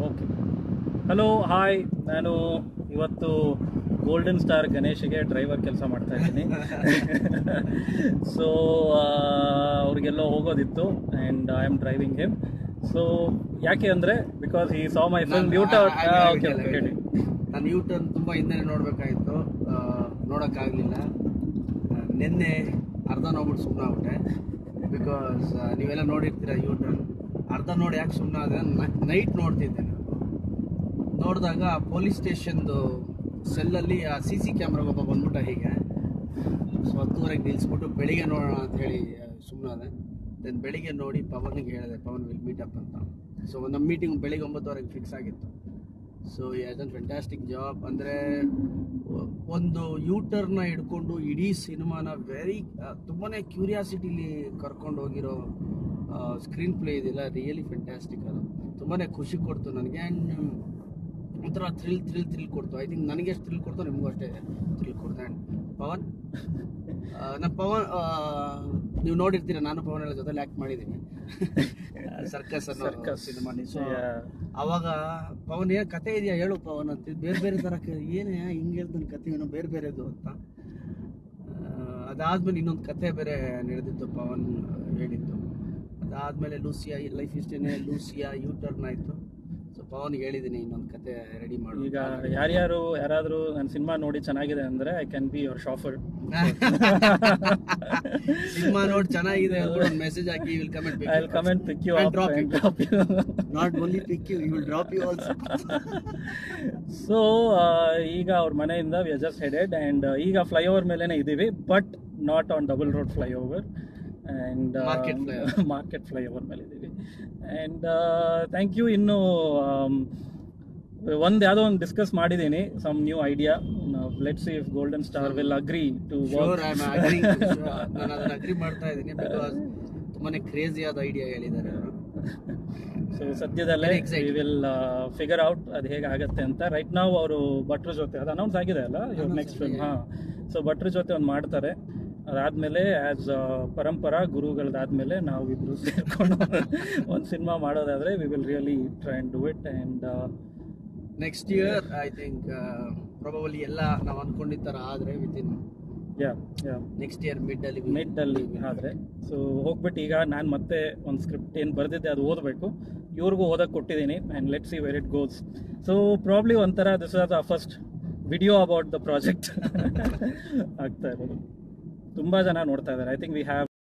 Okay. Hello, hi. ನಾನು ಇವತ್ತು golden star ಗಣೇಶ್ಗೆ driver ಕೆಲಸ ಮಾಡ್ತಾ ಇದ್ದೀನಿ. ಸೊ ಅವ್ರಿಗೆಲ್ಲೋ ಹೋಗೋದಿತ್ತು and I am driving him. So ಯಾಕೆ ಅಂದರೆ because he saw my film U Turn. Okay okay, ಹೇಳಿ. ನಾನು ಯೂಟರ್ನ್ ತುಂಬ ಹಿಂದೆ ನೋಡಬೇಕಾಗಿತ್ತು, ನೋಡೋಕ್ಕಾಗಲಿಲ್ಲ. ನಿನ್ನೆ ಅರ್ಧ ನೋಡ್ಬಿಟ್ಟು ಸುಮ್ಮನೆ ಆಗ್ಬಿಟ್ಟೆ. ಬಿಕಾಸ್ ನೀವೆಲ್ಲ ನೋಡಿರ್ತೀರ ಯೂಟರ್ನ್ ಅರ್ಧ ನೋಡಿ ಯಾಕೆ ಸುಮ್ಮನೆ ಆದರೆ ನೈಟ್ ನೋಡ್ತಿದ್ದೆ. ನೋಡಿದಾಗ ಪೊಲೀಸ್ ಸ್ಟೇಷನ್ದು ಸೆಲ್ಲಲ್ಲಿ ಆ CC ಕ್ಯಾಮ್ರಾಗ ಒಬ್ಬ ಬಂದ್ಬಿಟ್ಟ ಹೀಗೆ. ಸೊ 10:30ಗೆ ನಿಲ್ಲಿಸ್ಬಿಟ್ಟು ಬೆಳಿಗ್ಗೆ ನೋಡೋಣ ಅಂತ ಹೇಳಿ ಸುಮ್ಮನಾದೆ. ದೆನ್ ಬೆಳಿಗ್ಗೆ ನೋಡಿ ಪವನ್ಗೆ ಹೇಳಿದೆ, ಪವನ್ ವಿಲ್ ಮೀಟಪ್ ಅಂತ. ಸೊ ನಮ್ಮ ಮೀಟಿಂಗ್ ಬೆಳಿಗ್ಗೆ 9:30ಗೆ ಫಿಕ್ಸ್ ಆಗಿತ್ತು. So as an fantastic job. ಅಂದರೆ ಒಂದು ಯೂಟರ್ನ ಹಿಡ್ಕೊಂಡು ಇಡೀ ಸಿನಿಮಾನ ತುಂಬಾ ಕ್ಯೂರಿಯಾಸಿಟಿಲಿ ಕರ್ಕೊಂಡು ಹೋಗಿರೋ ಸ್ಕ್ರೀನ್ ಪ್ಲೇ ಇದೆಲ್ಲ ರಿಯಲಿ ಫ್ಯಾಂಟಾಸ್ಟಿಕ್. ಅದು ತುಂಬಾ ಖುಷಿ ಕೊಡ್ತು ನನಗೆ. ಆ್ಯಂಡ್ ಒಂಥರ ಥ್ರಿಲ್ ಕೊಡ್ತು. ಐ ಥಿಂಕ್ ನನಗೆ ಎಷ್ಟು ಥ್ರಿಲ್ ಕೊಡ್ತು ನಿಮಗೂ ಅಷ್ಟೇ ಥ್ರಿಲ್ ಕೊಡ್ತು. ಆ್ಯಂಡ್ ಪವನ್, ಪವನ್ ನೀವು ನೋಡಿರ್ತೀರ, ನಾನು ಪವನ್ ಎಲ್ಲ ಜೊತೆಲಿ ಆ್ಯಕ್ಟ್ ಮಾಡಿದ್ದೀನಿ ಸರ್ಕಸ್ ಅನ್ನೋ ಸಿನಿಮಾಲಿ. ಸೊ ಅವಾಗ ಪವನ್ ಏನು ಕತೆ ಇದೆಯಾ ಹೇಳು ಪವನ್ ಅಂತ, ಬೇರೆ ಥರ ಏನೇ ಹಿಂಗೆ ಹೇಳ್ತಾನೆ ಕತೆ ಏನೋ ಬೇರೆದು ಅಂತ. ಅದಾದಮೇಲೆ ಇನ್ನೊಂದು ಕತೆ ಬೇರೆ ನಡೆದಿತ್ತು, ಪವನ್ ಹೇಳಿದ್ದು. ಅದಾದಮೇಲೆ ಲೂಸಿಯಾ ಲೈಫ್ ಇಷ್ಟೇನೆ, ಲೂಸಿಯಾ ಯೂಟರ್ನ್ ಆಯಿತು. ಸೊ ಪವನ್ಗೆ ಹೇಳಿದ್ದೀನಿ ಇನ್ನೊಂದು ಕತೆ ರೆಡಿ ಮಾಡಿ. ಈಗ ಯಾರಾದರೂ ನನ್ನ ಸಿನಿಮಾ ನೋಡಿ ಚೆನ್ನಾಗಿದೆ ಅಂದರೆ I can be your chauffeur. Cinema ನೋಡಿ ಚೆನ್ನಾಗಿದೆ ಅಂದ್ರೆ ಒಂದು ಮೆಸೇಜ್ ಹಾಕಿ, will come and pick you up and drop you. Not only pick you, will drop you also. So ಈಗ ಅವ್ರ ಮನೆಯಿಂದ we are just headed and ಈಗ ಫ್ಲೈಓವರ್ ಮೇಲೇ ಇದ್ದೀವಿ, but not on double road flyover and market flyover ಮೇಲೆ ಇದ್ದೀವಿ. And thank you. ಇನ್ನು ಯಾವುದೋ ಒಂದು ಡಿಸ್ಕಸ್ ಮಾಡಿದ್ದೀನಿ, some new idea. Let's see if golden star will agree to work. ನಾನು ಅದನ್ನ ಅಗ್ರಿ ಮಾಡ್ತಾ ಇದ್ದೀನಿ, ಬಿಕಾಸ್ ತುಂಬಾನೇ ಕ್ರೇಜಿ ಆದ ಐಡಿಯಾ ಹೇಳಿದ್ದಾರೆ ಅವರು. ಸೊ ಸದ್ಯದಲ್ಲೇ ವಿ ವಿಲ್ ಫಿಗರ್ ಔಟ್ ಅದು ಹೇಗಾಗತ್ತೆ ಅಂತ. ರೈಟ್ ನಾವು ಅವರು ಭಟ್ರ ಜೊತೆ ಅದು ಅನೌನ್ಸ್ ಆಗಿದೆ ಅಲ್ಲ ಇವ್ರ ನೆಕ್ಸ್ಟ್ ಫಿಲ್ಮ್. ಸೊ ಭಟ್ರ ಜೊತೆ ಒಂದು ಮಾಡ್ತಾರೆ. ಅದಾದಮೇಲೆ ಆ್ಯಸ್ ಪರಂಪರಾ ಗುರುಗಳದಾದಮೇಲೆ ನಾವು ಇಬ್ಬರು ಸೇರಿಕೊಂಡು ಒಂದು ಸಿನಿಮಾ ಮಾಡೋದಾದರೆ we will really try and do it. And next year I think probably ಎಲ್ಲ ನಾವು ಅಂದ್ಕೊಂಡಿದ್ದ ಥರ ಆದರೆ ವಿತಿನ್ ನೆಕ್ಸ್ಟ್ ಇಯರ್ ಮಿಡ್ಡಲ್ಲಿ ಆದರೆ. ಸೊ ಹೋಗ್ಬಿಟ್ಟು ಈಗ ನಾನು ಮತ್ತೆ ಒಂದು ಸ್ಕ್ರಿಪ್ಟ್ ಏನು ಬರೆದಿದ್ದೆ ಅದು ಓದಬೇಕು. ಇವ್ರಿಗೂ ಓದಕ್ಕೆ ಕೊಟ್ಟಿದ್ದೀನಿ and let's see where it goes. So probably ಒಂಥರ this as the first video about the project ಆಗ್ತಾ ಇರೋದು. ತುಂಬ ಜನ ನೋಡ್ತಾ ಇದ್ದಾರೆ. I think we have